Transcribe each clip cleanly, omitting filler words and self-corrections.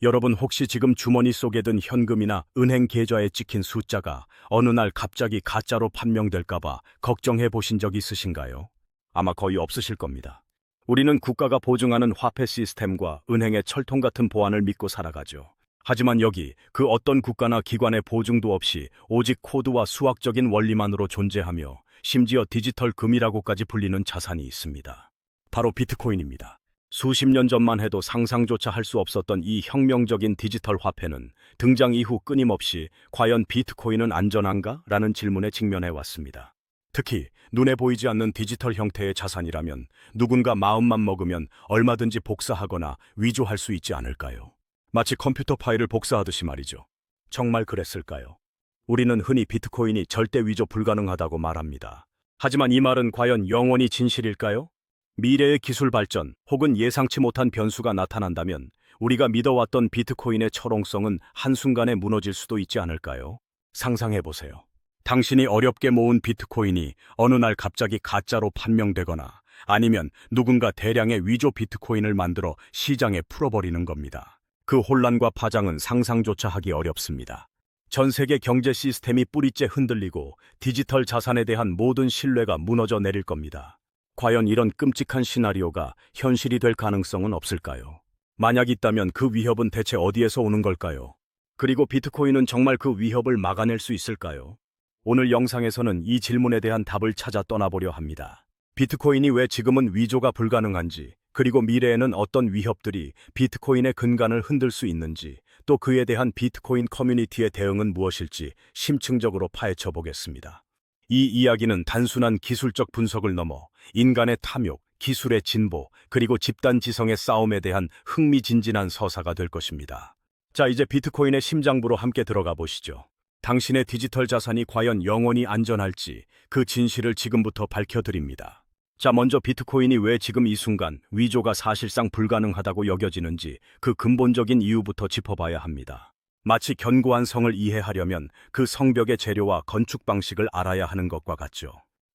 여러분 혹시 지금 주머니 속에 든 현금이나 은행 계좌에 찍힌 숫자가 어느 날 갑자기 가짜로 판명될까봐 걱정해 보신 적 있으신가요? 아마 거의 없으실 겁니다. 우리는 국가가 보증하는 화폐 시스템과 은행의 철통 같은 보안을 믿고 살아가죠. 하지만 여기 그 어떤 국가나 기관의 보증도 없이 오직 코드와 수학적인 원리만으로 존재하며 심지어 디지털 금이라고까지 불리는 자산이 있습니다. 바로 비트코인입니다. 수십 년 전만 해도 상상조차 할 수 없었던 이 혁명적인 디지털 화폐는 등장 이후 끊임없이 과연 비트코인은 안전한가? 라는 질문에 직면해 왔습니다. 특히 눈에 보이지 않는 디지털 형태의 자산이라면 누군가 마음만 먹으면 얼마든지 복사하거나 위조할 수 있지 않을까요? 마치 컴퓨터 파일을 복사하듯이 말이죠. 정말 그랬을까요? 우리는 흔히 비트코인이 절대 위조 불가능하다고 말합니다. 하지만 이 말은 과연 영원히 진실일까요? 미래의 기술 발전 혹은 예상치 못한 변수가 나타난다면 우리가 믿어왔던 비트코인의 철옹성은 한순간에 무너질 수도 있지 않을까요? 상상해보세요. 당신이 어렵게 모은 비트코인이 어느 날 갑자기 가짜로 판명되거나 아니면 누군가 대량의 위조 비트코인을 만들어 시장에 풀어버리는 겁니다. 그 혼란과 파장은 상상조차 하기 어렵습니다. 전 세계 경제 시스템이 뿌리째 흔들리고 디지털 자산에 대한 모든 신뢰가 무너져 내릴 겁니다. 과연 이런 끔찍한 시나리오가 현실이 될 가능성은 없을까요? 만약 있다면 그 위협은 대체 어디에서 오는 걸까요? 그리고 비트코인은 정말 그 위협을 막아낼 수 있을까요? 오늘 영상에서는 이 질문에 대한 답을 찾아 떠나보려 합니다. 비트코인이 왜 지금은 위조가 불가능한지, 그리고 미래에는 어떤 위협들이 비트코인의 근간을 흔들 수 있는지, 또 그에 대한 비트코인 커뮤니티의 대응은 무엇일지 심층적으로 파헤쳐 보겠습니다. 이 이야기는 단순한 기술적 분석을 넘어 인간의 탐욕, 기술의 진보, 그리고 집단 지성의 싸움에 대한 흥미진진한 서사가 될 것입니다. 자, 이제 비트코인의 심장부로 함께 들어가 보시죠. 당신의 디지털 자산이 과연 영원히 안전할지 그 진실을 지금부터 밝혀드립니다. 자, 먼저 비트코인이 왜 지금 이 순간 위조가 사실상 불가능하다고 여겨지는지 그 근본적인 이유부터 짚어봐야 합니다. 마치 견고한 성을 이해하려면 그 성벽의 재료와 건축 방식을 알아야 하는 것과 같죠.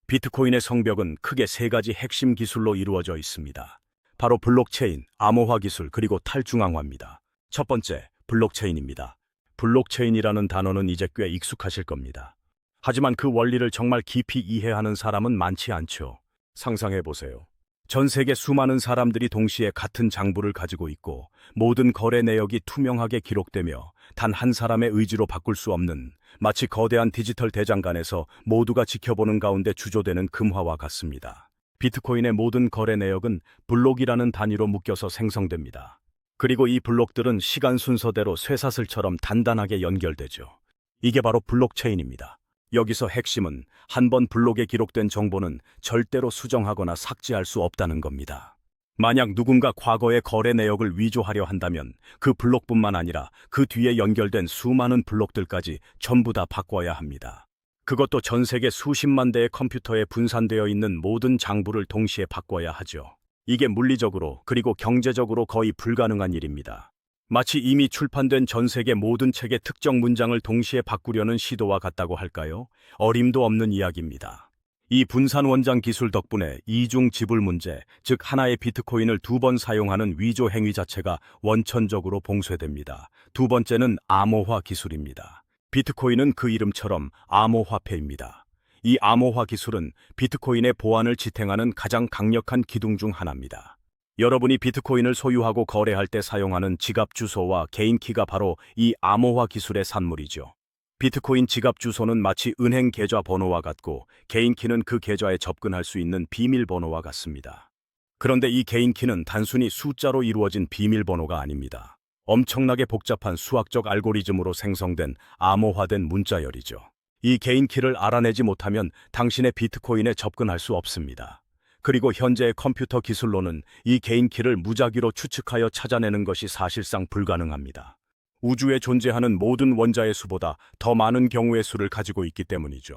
비트코인의 성벽은 크게 세 가지 핵심 기술로 이루어져 있습니다. 바로 블록체인, 암호화 기술, 그리고 탈중앙화입니다. 첫 번째, 블록체인입니다. 블록체인이라는 단어는 이제 꽤 익숙하실 겁니다. 하지만 그 원리를 정말 깊이 이해하는 사람은 많지 않죠. 상상해보세요. 전 세계 수많은 사람들이 동시에 같은 장부를 가지고 있고 모든 거래 내역이 투명하게 기록되며 단 한 사람의 의지로 바꿀 수 없는 마치 거대한 디지털 대장간에서 모두가 지켜보는 가운데 주조되는 금화와 같습니다. 비트코인의 모든 거래 내역은 블록이라는 단위로 묶여서 생성됩니다. 그리고 이 블록들은 시간 순서대로 쇠사슬처럼 단단하게 연결되죠. 이게 바로 블록체인입니다. 여기서 핵심은 한 번 블록에 기록된 정보는 절대로 수정하거나 삭제할 수 없다는 겁니다. 만약 누군가 과거의 거래 내역을 위조하려 한다면 그 블록뿐만 아니라 그 뒤에 연결된 수많은 블록들까지 전부 다 바꿔야 합니다. 그것도 전 세계 수십만 대의 컴퓨터에 분산되어 있는 모든 장부를 동시에 바꿔야 하죠. 이게 물리적으로 그리고 경제적으로 거의 불가능한 일입니다. 마치 이미 출판된 전 세계 모든 책의 특정 문장을 동시에 바꾸려는 시도와 같다고 할까요? 어림도 없는 이야기입니다. 이 분산 원장 기술 덕분에 이중 지불 문제, 즉 하나의 비트코인을 두 번 사용하는 위조 행위 자체가 원천적으로 봉쇄됩니다. 두 번째는 암호화 기술입니다. 비트코인은 그 이름처럼 암호화폐입니다. 이 암호화 기술은 비트코인의 보안을 지탱하는 가장 강력한 기둥 중 하나입니다. 여러분이 비트코인을 소유하고 거래할 때 사용하는 지갑 주소와 개인 키가 바로 이 암호화 기술의 산물이죠. 비트코인 지갑 주소는 마치 은행 계좌 번호와 같고 개인 키는 그 계좌에 접근할 수 있는 비밀번호와 같습니다. 그런데 이 개인 키는 단순히 숫자로 이루어진 비밀번호가 아닙니다. 엄청나게 복잡한 수학적 알고리즘으로 생성된 암호화된 문자열이죠. 이 개인 키를 알아내지 못하면 당신의 비트코인에 접근할 수 없습니다. 그리고 현재의 컴퓨터 기술로는 이 개인 키를 무작위로 추측하여 찾아내는 것이 사실상 불가능합니다. 우주에 존재하는 모든 원자의 수보다 더 많은 경우의 수를 가지고 있기 때문이죠.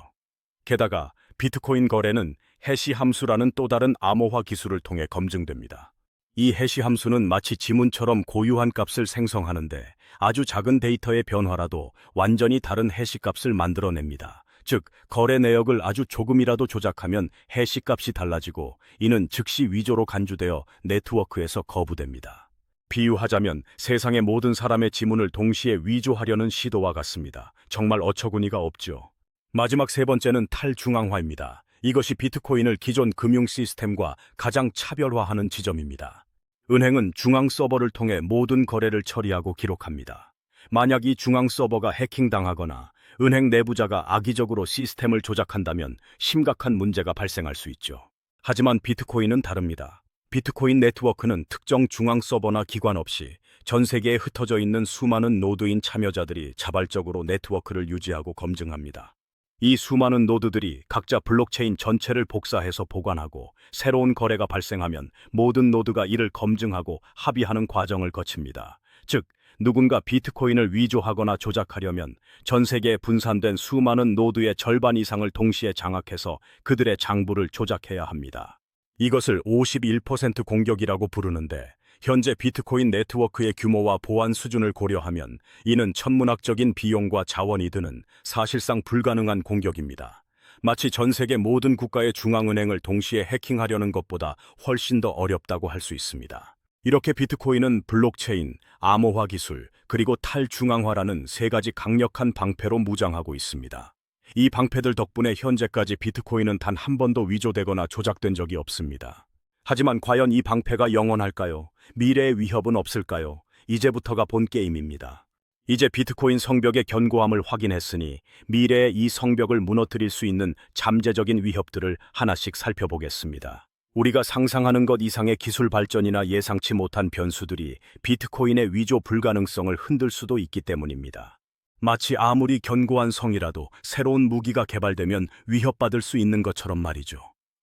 게다가 비트코인 거래는 해시 함수라는 또 다른 암호화 기술을 통해 검증됩니다. 이 해시 함수는 마치 지문처럼 고유한 값을 생성하는데 아주 작은 데이터의 변화라도 완전히 다른 해시 값을 만들어냅니다. 즉, 거래 내역을 아주 조금이라도 조작하면 해시 값이 달라지고 이는 즉시 위조로 간주되어 네트워크에서 거부됩니다. 비유하자면 세상의 모든 사람의 지문을 동시에 위조하려는 시도와 같습니다. 정말 어처구니가 없죠. 마지막 세 번째는 탈중앙화입니다. 이것이 비트코인을 기존 금융 시스템과 가장 차별화하는 지점입니다. 은행은 중앙 서버를 통해 모든 거래를 처리하고 기록합니다. 만약 이 중앙 서버가 해킹당하거나 은행 내부자가 악의적으로 시스템을 조작한다면 심각한 문제가 발생할 수 있죠. 하지만 비트코인은 다릅니다. 비트코인 네트워크는 특정 중앙 서버나 기관 없이 전 세계에 흩어져 있는 수많은 노드인 참여자들이 자발적으로 네트워크를 유지하고 검증합니다. 이 수많은 노드들이 각자 블록체인 전체를 복사해서 보관하고 새로운 거래가 발생하면 모든 노드가 이를 검증하고 합의하는 과정을 거칩니다. 즉, 누군가 비트코인을 위조하거나 조작하려면 전 세계에 분산된 수많은 노드의 절반 이상을 동시에 장악해서 그들의 장부를 조작해야 합니다. 이것을 51% 공격이라고 부르는데 현재 비트코인 네트워크의 규모와 보안 수준을 고려하면 이는 천문학적인 비용과 자원이 드는 사실상 불가능한 공격입니다. 마치 전 세계 모든 국가의 중앙은행을 동시에 해킹하려는 것보다 훨씬 더 어렵다고 할 수 있습니다. 이렇게 비트코인은 블록체인, 암호화 기술, 그리고 탈중앙화라는 세 가지 강력한 방패로 무장하고 있습니다. 이 방패들 덕분에 현재까지 비트코인은 단 한 번도 위조되거나 조작된 적이 없습니다. 하지만 과연 이 방패가 영원할까요? 미래의 위협은 없을까요? 이제부터가 본 게임입니다. 이제 비트코인 성벽의 견고함을 확인했으니 미래의 이 성벽을 무너뜨릴 수 있는 잠재적인 위협들을 하나씩 살펴보겠습니다. 우리가 상상하는 것 이상의 기술 발전이나 예상치 못한 변수들이 비트코인의 위조 불가능성을 흔들 수도 있기 때문입니다. 마치 아무리 견고한 성이라도 새로운 무기가 개발되면 위협받을 수 있는 것처럼 말이죠.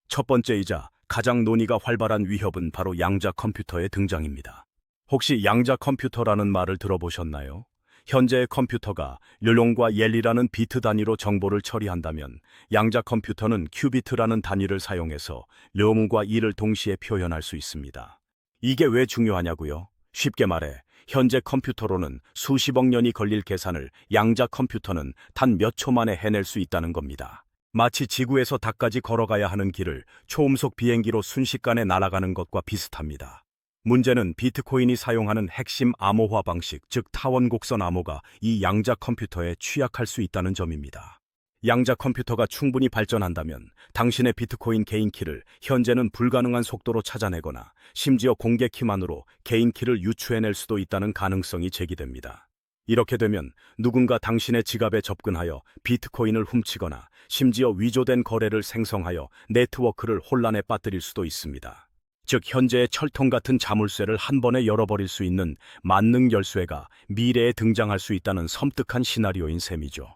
첫 번째이자 가장 논의가 활발한 위협은 바로 양자 컴퓨터의 등장입니다. 혹시 양자 컴퓨터라는 말을 들어보셨나요? 현재의 컴퓨터가 르롱과 옐리라는 비트 단위로 정보를 처리한다면 양자 컴퓨터는 큐비트라는 단위를 사용해서 르옹과 이를 동시에 표현할 수 있습니다. 이게 왜 중요하냐고요? 쉽게 말해 현재 컴퓨터로는 수십억 년이 걸릴 계산을 양자 컴퓨터는 단 몇 초 만에 해낼 수 있다는 겁니다. 마치 지구에서 닭까지 걸어가야 하는 길을 초음속 비행기로 순식간에 날아가는 것과 비슷합니다. 문제는 비트코인이 사용하는 핵심 암호화 방식, 즉 타원 곡선 암호가 이 양자 컴퓨터에 취약할 수 있다는 점입니다. 양자 컴퓨터가 충분히 발전한다면 당신의 비트코인 개인키를 현재는 불가능한 속도로 찾아내거나 심지어 공개 키만으로 개인키를 유추해낼 수도 있다는 가능성이 제기됩니다. 이렇게 되면 누군가 당신의 지갑에 접근하여 비트코인을 훔치거나 심지어 위조된 거래를 생성하여 네트워크를 혼란에 빠뜨릴 수도 있습니다. 즉 현재의 철통 같은 자물쇠를 한 번에 열어버릴 수 있는 만능 열쇠가 미래에 등장할 수 있다는 섬뜩한 시나리오인 셈이죠.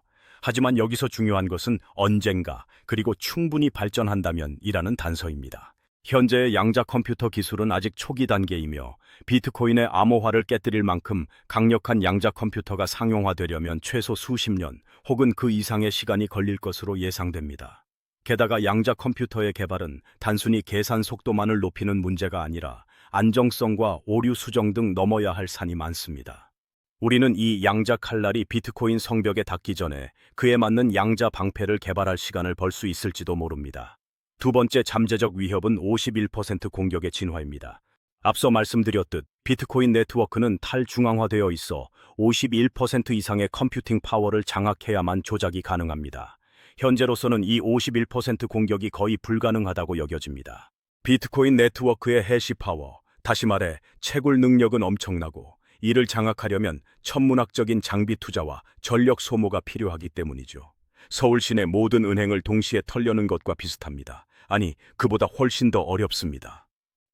하지만 여기서 중요한 것은 언젠가 그리고 충분히 발전한다면 이라는 단서입니다. 현재의 양자 컴퓨터 기술은 아직 초기 단계이며 비트코인의 암호화를 깨뜨릴 만큼 강력한 양자 컴퓨터가 상용화되려면 최소 수십 년 혹은 그 이상의 시간이 걸릴 것으로 예상됩니다. 게다가 양자 컴퓨터의 개발은 단순히 계산 속도만을 높이는 문제가 아니라 안정성과 오류 수정 등 넘어야 할 산이 많습니다. 우리는 이 양자 칼날이 비트코인 성벽에 닿기 전에 그에 맞는 양자 방패를 개발할 시간을 벌 수 있을지도 모릅니다. 두 번째 잠재적 위협은 51% 공격의 진화입니다. 앞서 말씀드렸듯 비트코인 네트워크는 탈중앙화되어 있어 51% 이상의 컴퓨팅 파워를 장악해야만 조작이 가능합니다. 현재로서는 이 51% 공격이 거의 불가능하다고 여겨집니다. 비트코인 네트워크의 해시 파워, 다시 말해 채굴 능력은 엄청나고 이를 장악하려면 천문학적인 장비 투자와 전력 소모가 필요하기 때문이죠. 서울 시내 모든 은행을 동시에 털려는 것과 비슷합니다. 아니, 그보다 훨씬 더 어렵습니다.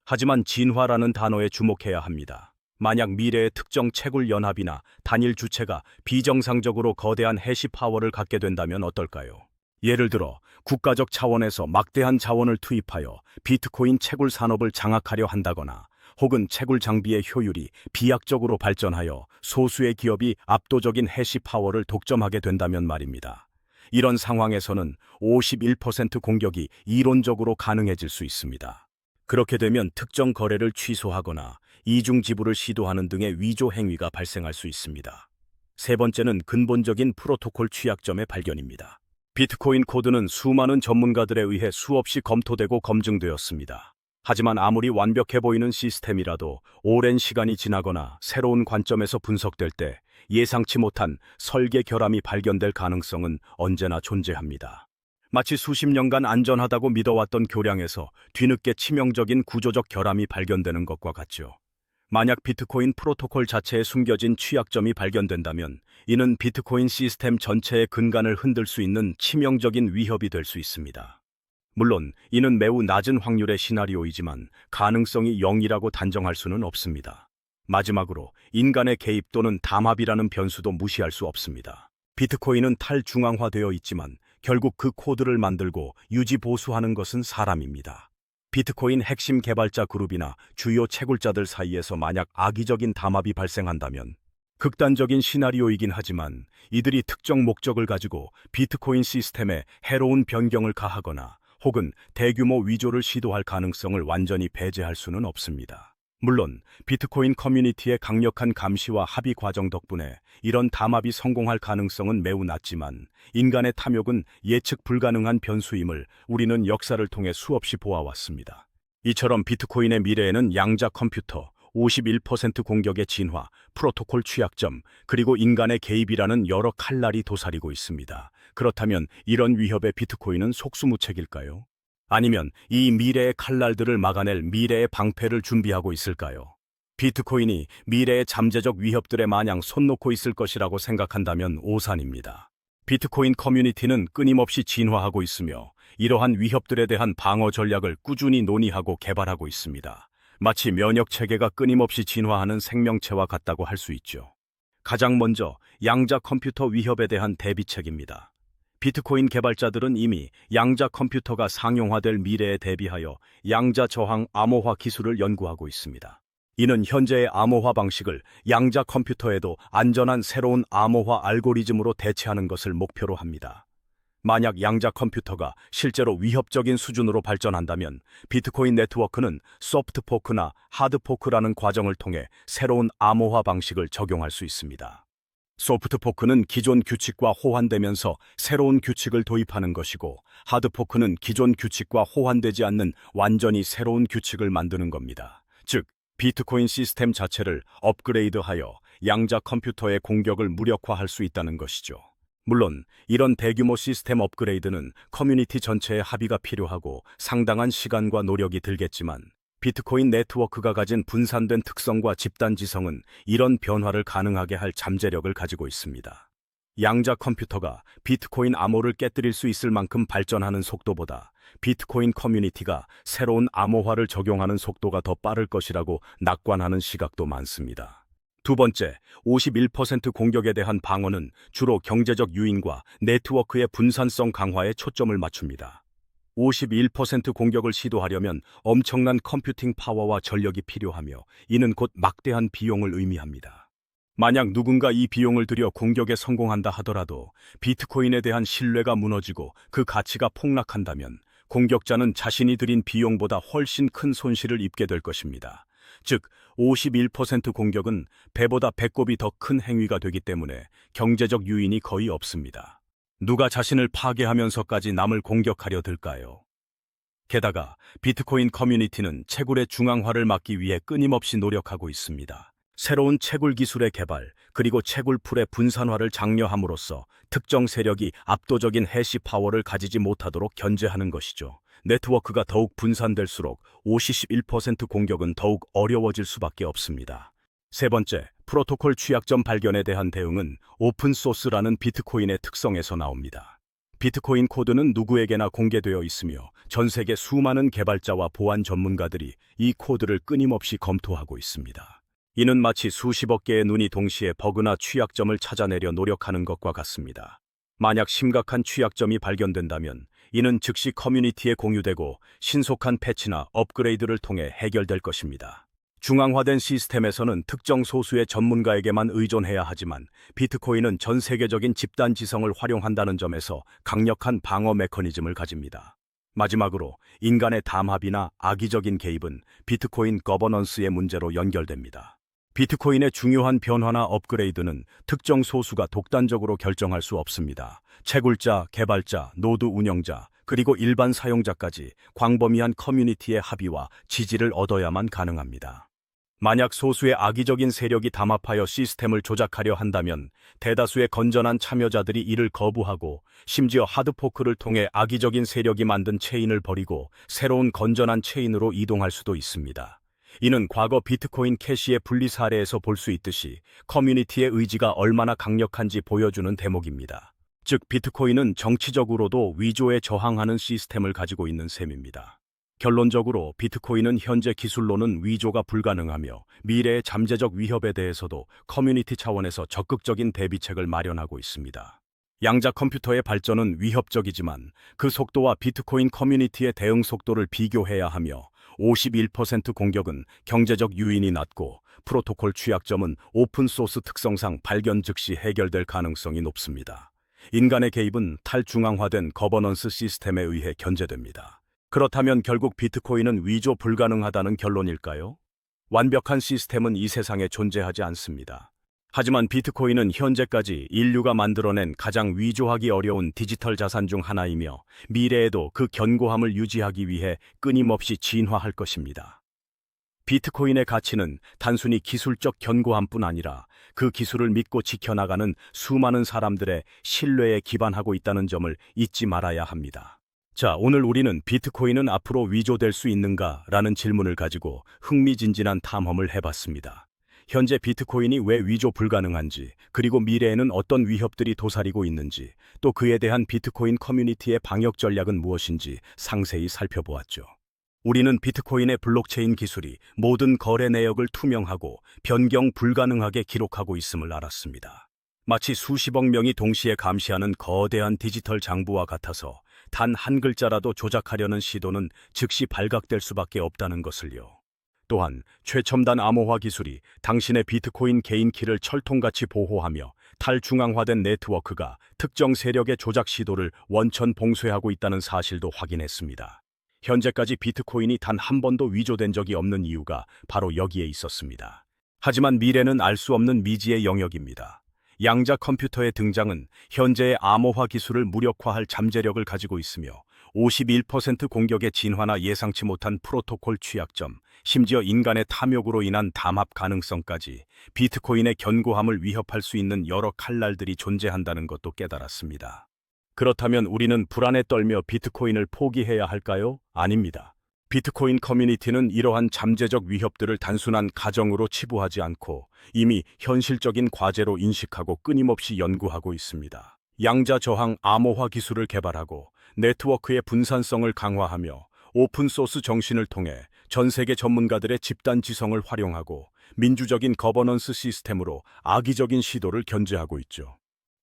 하지만 진화라는 단어에 주목해야 합니다. 만약 미래의 특정 채굴 연합이나 단일 주체가 비정상적으로 거대한 해시 파워를 갖게 된다면 어떨까요? 예를 들어 국가적 차원에서 막대한 자원을 투입하여 비트코인 채굴 산업을 장악하려 한다거나 혹은 채굴 장비의 효율이 비약적으로 발전하여 소수의 기업이 압도적인 해시 파워를 독점하게 된다면 말입니다. 이런 상황에서는 51% 공격이 이론적으로 가능해질 수 있습니다. 그렇게 되면 특정 거래를 취소하거나 이중 지불을 시도하는 등의 위조 행위가 발생할 수 있습니다. 세 번째는 근본적인 프로토콜 취약점의 발견입니다. 비트코인 코드는 수많은 전문가들에 의해 수없이 검토되고 검증되었습니다. 하지만 아무리 완벽해 보이는 시스템이라도 오랜 시간이 지나거나 새로운 관점에서 분석될 때 예상치 못한 설계 결함이 발견될 가능성은 언제나 존재합니다. 마치 수십 년간 안전하다고 믿어왔던 교량에서 뒤늦게 치명적인 구조적 결함이 발견되는 것과 같죠. 만약 비트코인 프로토콜 자체에 숨겨진 취약점이 발견된다면 이는 비트코인 시스템 전체의 근간을 흔들 수 있는 치명적인 위협이 될 수 있습니다. 물론 이는 매우 낮은 확률의 시나리오이지만 가능성이 0이라고 단정할 수는 없습니다. 마지막으로 인간의 개입 또는 담합이라는 변수도 무시할 수 없습니다. 비트코인은 탈중앙화되어 있지만 결국 그 코드를 만들고 유지 보수하는 것은 사람입니다. 비트코인 핵심 개발자 그룹이나 주요 채굴자들 사이에서 만약 악의적인 담합이 발생한다면 극단적인 시나리오이긴 하지만 이들이 특정 목적을 가지고 비트코인 시스템에 해로운 변경을 가하거나 혹은 대규모 위조를 시도할 가능성을 완전히 배제할 수는 없습니다. 물론 비트코인 커뮤니티의 강력한 감시와 합의 과정 덕분에 이런 담합이 성공할 가능성은 매우 낮지만 인간의 탐욕은 예측 불가능한 변수임을 우리는 역사를 통해 수없이 보아왔습니다. 이처럼 비트코인의 미래에는 양자 컴퓨터, 51% 공격의 진화, 프로토콜 취약점, 그리고 인간의 개입이라는 여러 칼날이 도사리고 있습니다. 그렇다면 이런 위협에 비트코인은 속수무책일까요? 아니면 이 미래의 칼날들을 막아낼 미래의 방패를 준비하고 있을까요? 비트코인이 미래의 잠재적 위협들에 마냥 손 놓고 있을 것이라고 생각한다면 오산입니다. 비트코인 커뮤니티는 끊임없이 진화하고 있으며 이러한 위협들에 대한 방어 전략을 꾸준히 논의하고 개발하고 있습니다. 마치 면역 체계가 끊임없이 진화하는 생명체와 같다고 할 수 있죠. 가장 먼저 양자 컴퓨터 위협에 대한 대비책입니다. 비트코인 개발자들은 이미 양자 컴퓨터가 상용화될 미래에 대비하여 양자 저항 암호화 기술을 연구하고 있습니다. 이는 현재의 암호화 방식을 양자 컴퓨터에도 안전한 새로운 암호화 알고리즘으로 대체하는 것을 목표로 합니다. 만약 양자 컴퓨터가 실제로 위협적인 수준으로 발전한다면 비트코인 네트워크는 소프트 포크나 하드 포크라는 과정을 통해 새로운 암호화 방식을 적용할 수 있습니다. 소프트 포크는 기존 규칙과 호환되면서 새로운 규칙을 도입하는 것이고 하드 포크는 기존 규칙과 호환되지 않는 완전히 새로운 규칙을 만드는 겁니다. 즉, 비트코인 시스템 자체를 업그레이드하여 양자 컴퓨터의 공격을 무력화할 수 있다는 것이죠. 물론 이런 대규모 시스템 업그레이드는 커뮤니티 전체의 합의가 필요하고 상당한 시간과 노력이 들겠지만 비트코인 네트워크가 가진 분산된 특성과 집단지성은 이런 변화를 가능하게 할 잠재력을 가지고 있습니다. 양자 컴퓨터가 비트코인 암호를 깨뜨릴 수 있을 만큼 발전하는 속도보다 비트코인 커뮤니티가 새로운 암호화를 적용하는 속도가 더 빠를 것이라고 낙관하는 시각도 많습니다. 두 번째, 51% 공격에 대한 방어는 주로 경제적 유인과 네트워크의 분산성 강화에 초점을 맞춥니다. 51% 공격을 시도하려면 엄청난 컴퓨팅 파워와 전력이 필요하며 이는 곧 막대한 비용을 의미합니다. 만약 누군가 이 비용을 들여 공격에 성공한다 하더라도 비트코인에 대한 신뢰가 무너지고 그 가치가 폭락한다면 공격자는 자신이 들인 비용보다 훨씬 큰 손실을 입게 될 것입니다. 즉, 51% 공격은 배보다 배꼽이 더 큰 행위가 되기 때문에 경제적 유인이 거의 없습니다. 누가 자신을 파괴하면서까지 남을 공격하려 들까요? 게다가 비트코인 커뮤니티는 채굴의 중앙화를 막기 위해 끊임없이 노력하고 있습니다. 새로운 채굴 기술의 개발, 그리고 채굴풀의 분산화를 장려함으로써 특정 세력이 압도적인 해시 파워를 가지지 못하도록 견제하는 것이죠. 네트워크가 더욱 분산될수록 51% 공격은 더욱 어려워질 수밖에 없습니다. 세 번째, 프로토콜 취약점 발견에 대한 대응은 오픈소스라는 비트코인의 특성에서 나옵니다. 비트코인 코드는 누구에게나 공개되어 있으며 전 세계 수많은 개발자와 보안 전문가들이 이 코드를 끊임없이 검토하고 있습니다. 이는 마치 수십억 개의 눈이 동시에 버그나 취약점을 찾아내려 노력하는 것과 같습니다. 만약 심각한 취약점이 발견된다면 이는 즉시 커뮤니티에 공유되고 신속한 패치나 업그레이드를 통해 해결될 것입니다. 중앙화된 시스템에서는 특정 소수의 전문가에게만 의존해야 하지만 비트코인은 전 세계적인 집단 지성을 활용한다는 점에서 강력한 방어 메커니즘을 가집니다. 마지막으로 인간의 담합이나 악의적인 개입은 비트코인 거버넌스의 문제로 연결됩니다. 비트코인의 중요한 변화나 업그레이드는 특정 소수가 독단적으로 결정할 수 없습니다. 채굴자, 개발자, 노드 운영자, 그리고 일반 사용자까지 광범위한 커뮤니티의 합의와 지지를 얻어야만 가능합니다. 만약 소수의 악의적인 세력이 담합하여 시스템을 조작하려 한다면 대다수의 건전한 참여자들이 이를 거부하고 심지어 하드포크를 통해 악의적인 세력이 만든 체인을 버리고 새로운 건전한 체인으로 이동할 수도 있습니다. 이는 과거 비트코인 캐시의 분리 사례에서 볼 수 있듯이 커뮤니티의 의지가 얼마나 강력한지 보여주는 대목입니다. 즉, 비트코인은 정치적으로도 위조에 저항하는 시스템을 가지고 있는 셈입니다. 결론적으로 비트코인은 현재 기술로는 위조가 불가능하며 미래의 잠재적 위협에 대해서도 커뮤니티 차원에서 적극적인 대비책을 마련하고 있습니다. 양자 컴퓨터의 발전은 위협적이지만 그 속도와 비트코인 커뮤니티의 대응 속도를 비교해야 하며 51% 공격은 경제적 유인이 낮고 프로토콜 취약점은 오픈소스 특성상 발견 즉시 해결될 가능성이 높습니다. 인간의 개입은 탈중앙화된 거버넌스 시스템에 의해 견제됩니다. 그렇다면 결국 비트코인은 위조 불가능하다는 결론일까요? 완벽한 시스템은 이 세상에 존재하지 않습니다. 하지만 비트코인은 현재까지 인류가 만들어낸 가장 위조하기 어려운 디지털 자산 중 하나이며 미래에도 그 견고함을 유지하기 위해 끊임없이 진화할 것입니다. 비트코인의 가치는 단순히 기술적 견고함뿐 아니라 그 기술을 믿고 지켜나가는 수많은 사람들의 신뢰에 기반하고 있다는 점을 잊지 말아야 합니다. 자, 오늘 우리는 비트코인은 앞으로 위조될 수 있는가? 라는 질문을 가지고 흥미진진한 탐험을 해봤습니다. 현재 비트코인이 왜 위조 불가능한지, 그리고 미래에는 어떤 위협들이 도사리고 있는지, 또 그에 대한 비트코인 커뮤니티의 방역 전략은 무엇인지 상세히 살펴보았죠. 우리는 비트코인의 블록체인 기술이 모든 거래 내역을 투명하고 변경 불가능하게 기록하고 있음을 알았습니다. 마치 수십억 명이 동시에 감시하는 거대한 디지털 장부와 같아서 단 한 글자라도 조작하려는 시도는 즉시 발각될 수밖에 없다는 것을요. 또한 최첨단 암호화 기술이 당신의 비트코인 개인키를 철통같이 보호하며 탈중앙화된 네트워크가 특정 세력의 조작 시도를 원천 봉쇄하고 있다는 사실도 확인했습니다. 현재까지 비트코인이 단 한 번도 위조된 적이 없는 이유가 바로 여기에 있었습니다. 하지만 미래는 알 수 없는 미지의 영역입니다. 양자 컴퓨터의 등장은 현재의 암호화 기술을 무력화할 잠재력을 가지고 있으며 51% 공격의 진화나 예상치 못한 프로토콜 취약점, 심지어 인간의 탐욕으로 인한 담합 가능성까지 비트코인의 견고함을 위협할 수 있는 여러 칼날들이 존재한다는 것도 깨달았습니다. 그렇다면 우리는 불안에 떨며 비트코인을 포기해야 할까요? 아닙니다. 비트코인 커뮤니티는 이러한 잠재적 위협들을 단순한 가정으로 치부하지 않고 이미 현실적인 과제로 인식하고 끊임없이 연구하고 있습니다. 양자 저항 암호화 기술을 개발하고 네트워크의 분산성을 강화하며 오픈소스 정신을 통해 전 세계 전문가들의 집단 지성을 활용하고 민주적인 거버넌스 시스템으로 악의적인 시도를 견제하고 있죠.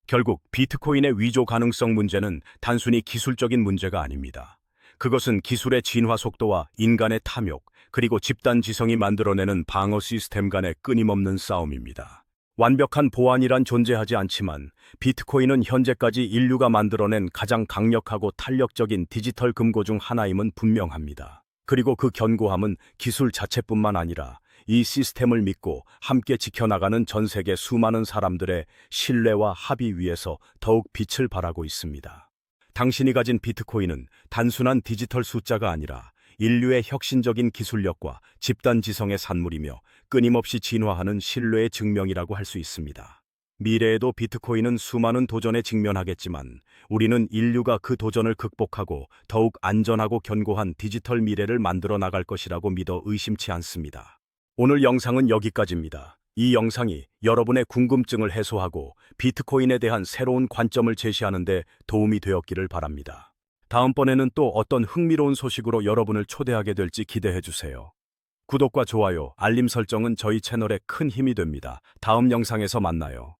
결국 비트코인의 위조 가능성 문제는 단순히 기술적인 문제가 아닙니다. 그것은 기술의 진화 속도와 인간의 탐욕, 그리고 집단 지성이 만들어내는 방어 시스템 간의 끊임없는 싸움입니다. 완벽한 보안이란 존재하지 않지만 비트코인은 현재까지 인류가 만들어낸 가장 강력하고 탄력적인 디지털 금고 중 하나임은 분명합니다. 그리고 그 견고함은 기술 자체뿐만 아니라 이 시스템을 믿고 함께 지켜나가는 전 세계 수많은 사람들의 신뢰와 합의 위에서 더욱 빛을 발하고 있습니다. 당신이 가진 비트코인은 단순한 디지털 숫자가 아니라 인류의 혁신적인 기술력과 집단 지성의 산물이며 끊임없이 진화하는 신뢰의 증명이라고 할 수 있습니다. 미래에도 비트코인은 수많은 도전에 직면하겠지만 우리는 인류가 그 도전을 극복하고 더욱 안전하고 견고한 디지털 미래를 만들어 나갈 것이라고 믿어 의심치 않습니다. 오늘 영상은 여기까지입니다. 이 영상이 여러분의 궁금증을 해소하고 비트코인에 대한 새로운 관점을 제시하는 데 도움이 되었기를 바랍니다. 다음번에는 또 어떤 흥미로운 소식으로 여러분을 초대하게 될지 기대해 주세요. 구독과 좋아요, 알림 설정은 저희 채널에 큰 힘이 됩니다. 다음 영상에서 만나요.